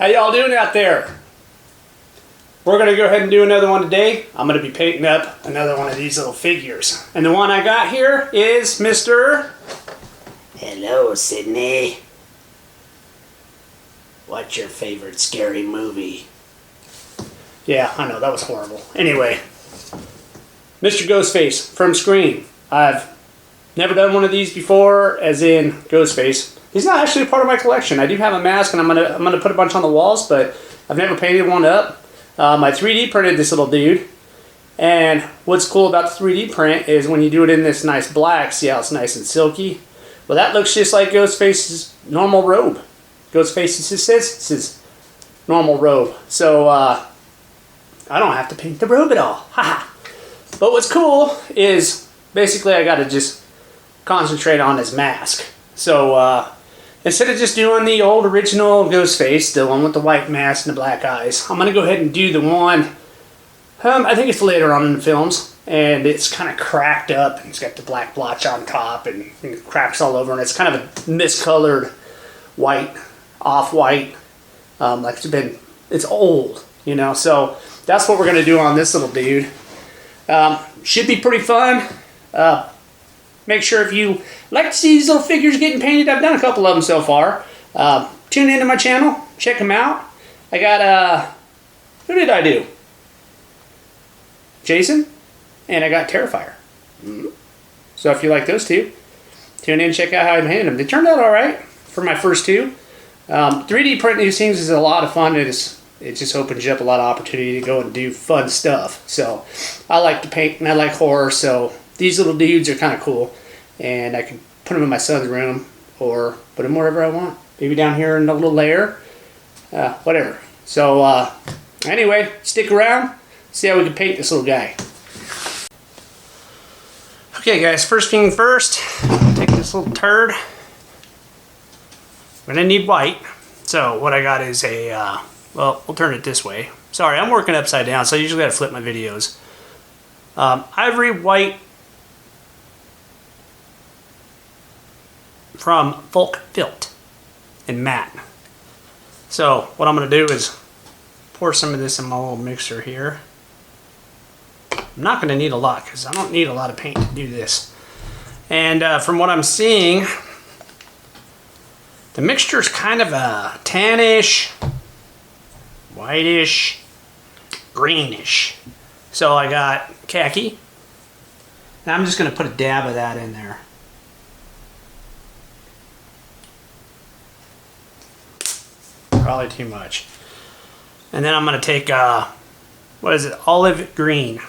How y'all doing out there? We're going to go ahead and do another one today. I'm going to be painting up another one of these little figures. And the one I got here is Mr. Hello, Sydney. What's your favorite scary movie? Yeah, I know, that was horrible. Anyway, Mr. Ghostface from Scream. I've never done one of these before, as in Ghostface. He's not actually a part of my collection. I do have a mask, and I'm gonna put a bunch on the walls, but I've never painted one up. I 3D printed this little dude, and what's cool about the 3D print is when you do it in this nice black, see how it's nice and silky? Well, that looks just like Ghostface's normal robe. Ghostface's normal robe. So, I don't have to paint the robe at all. Haha. But what's cool is, basically I gotta just concentrate on his mask. So, instead of just doing the old original Ghostface, the one with the white mask and the black eyes, I'm going to go ahead and do the one, I think it's later on in the films, and it's kind of cracked up, and it's got the black blotch on top, and cracks all over, and it's kind of a miscolored white, off-white, like it's old, you know, so that's what we're going to do on this little dude. Should be pretty fun. Make sure if you like to see these little figures getting painted, I've done a couple of them so far. Tune into my channel, check them out. I got, who did I do? Jason, and I got Terrifier. So if you like those two, tune in and check out how I painted them. They turned out alright for my first two. 3D printing these things is a lot of fun. It just opens you up a lot of opportunity to go and do fun stuff. So I like to paint and I like horror, so these little dudes are kind of cool, and I can put them in my son's room or put them wherever I want. Maybe down here in the little lair, whatever. So anyway, stick around, see how we can paint this little guy. Okay guys, first thing first, take this little turd. I'm gonna need white. So what I got is a, well, we'll turn it this way. Sorry, I'm working upside down, so I usually gotta flip my videos. Ivory white from Folk Filt in matte. So what I'm going to do is pour some of this in my little mixer here. I'm not going to need a lot because I don't need a lot of paint to do this. And from what I'm seeing, the mixture is kind of a tannish, whitish, greenish. So I got khaki. And I'm just going to put a dab of that in there. Probably too much. And then I'm going to take, what is it, olive green.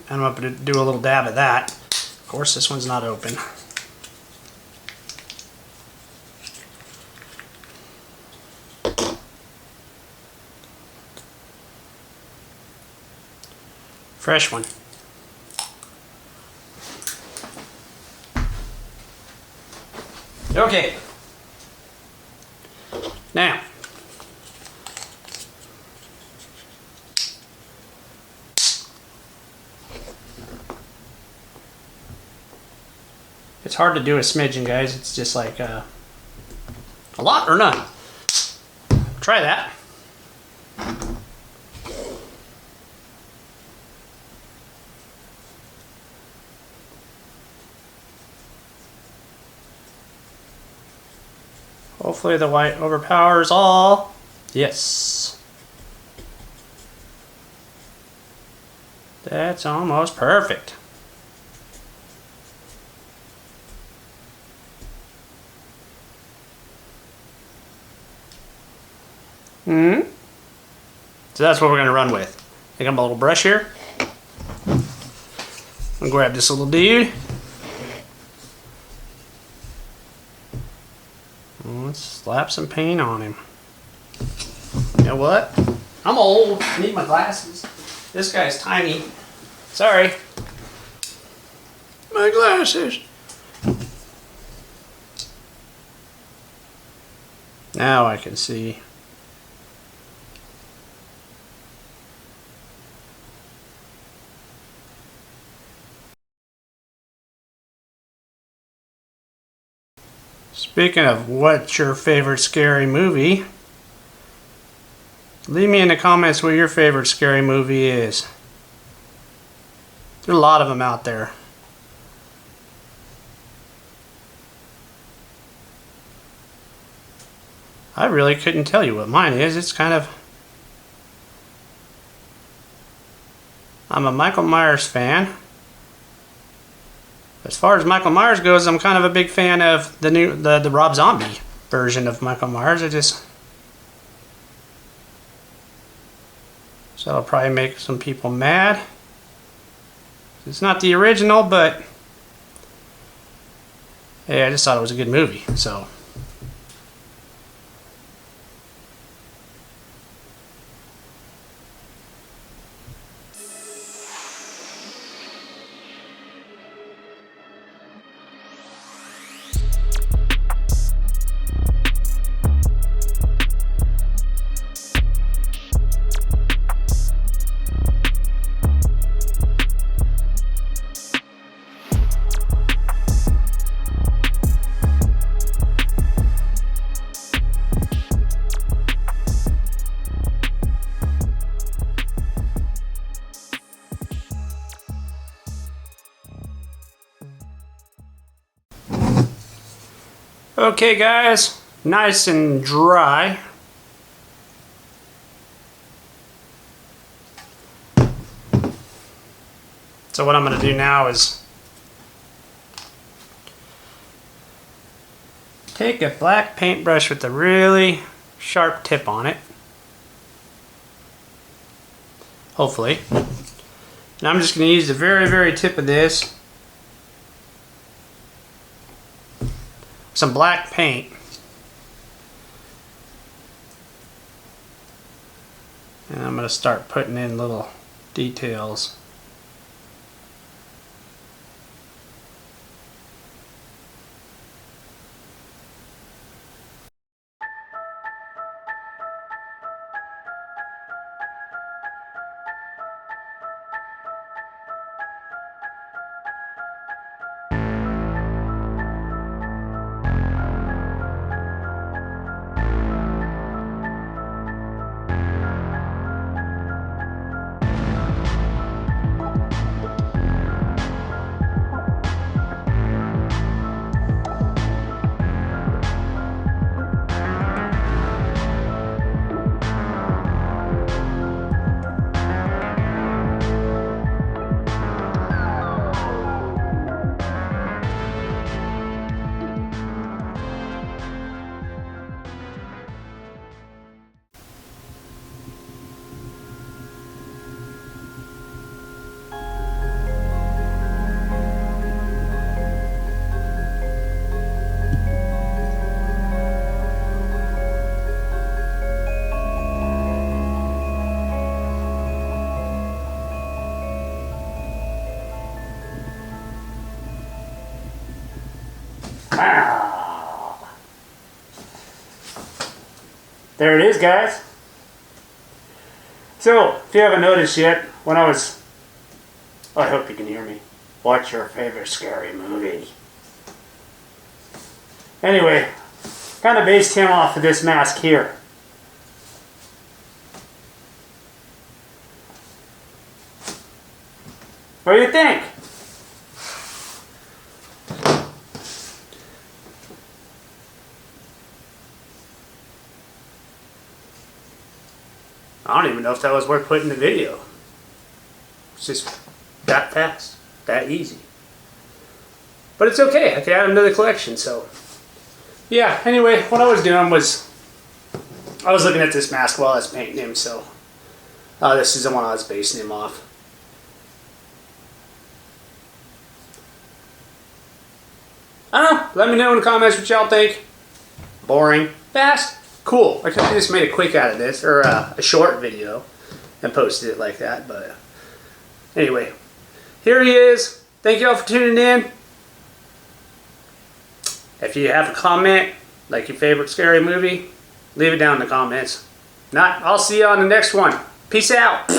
And I'm going to do a little dab of that. Of course, this one's not open. Fresh one. Okay. Now, it's hard to do a smidgen, guys. It's just like a lot or none. Try that. Hopefully the white overpowers all. Yes. That's almost perfect. So that's what we're going to run with. I got my little brush here. I'm going to grab this little dude. Let's slap some paint on him. You know what? I'm old. I need my glasses. This guy's tiny. Sorry. My glasses. Now I can see. Speaking of what's your favorite scary movie, Leave me in the comments what your favorite scary movie is. There's a lot of them out there. I really couldn't tell you what mine is. It's kind of... I'm a Michael Myers fan. As far as Michael Myers goes, I'm kind of a big fan of the Rob Zombie version of Michael Myers. So it'll probably make some people mad. It's not the original, but hey, I just thought it was a good movie, so. Okay guys, nice and dry. So what I'm going to do now is take a black paintbrush with a really sharp tip on it. Hopefully. And I'm just going to use the very tip of this. Some black paint. And I'm going to start putting in little details. There it is, guys. So, if you haven't noticed yet, when I hope you can hear me. What's your favorite scary movie? Anyway, kind of based him off of this mask here. What do you think? I don't even know if that was worth putting in the video. It's just that fast, that easy. But it's okay, I can add them to the collection, so. Yeah, anyway, what I was doing was, I was looking at this mask while I was painting him, so. This is the one I was basing him off. I don't know, let me know in the comments what y'all think. Boring, fast, cool. I could have just made a quick out of this, or a short video, and posted it like that, but anyway. Here he is. Thank y'all for tuning in. If you have a comment, like your favorite scary movie, leave it down in the comments. Not, I'll see you on the next one. Peace out.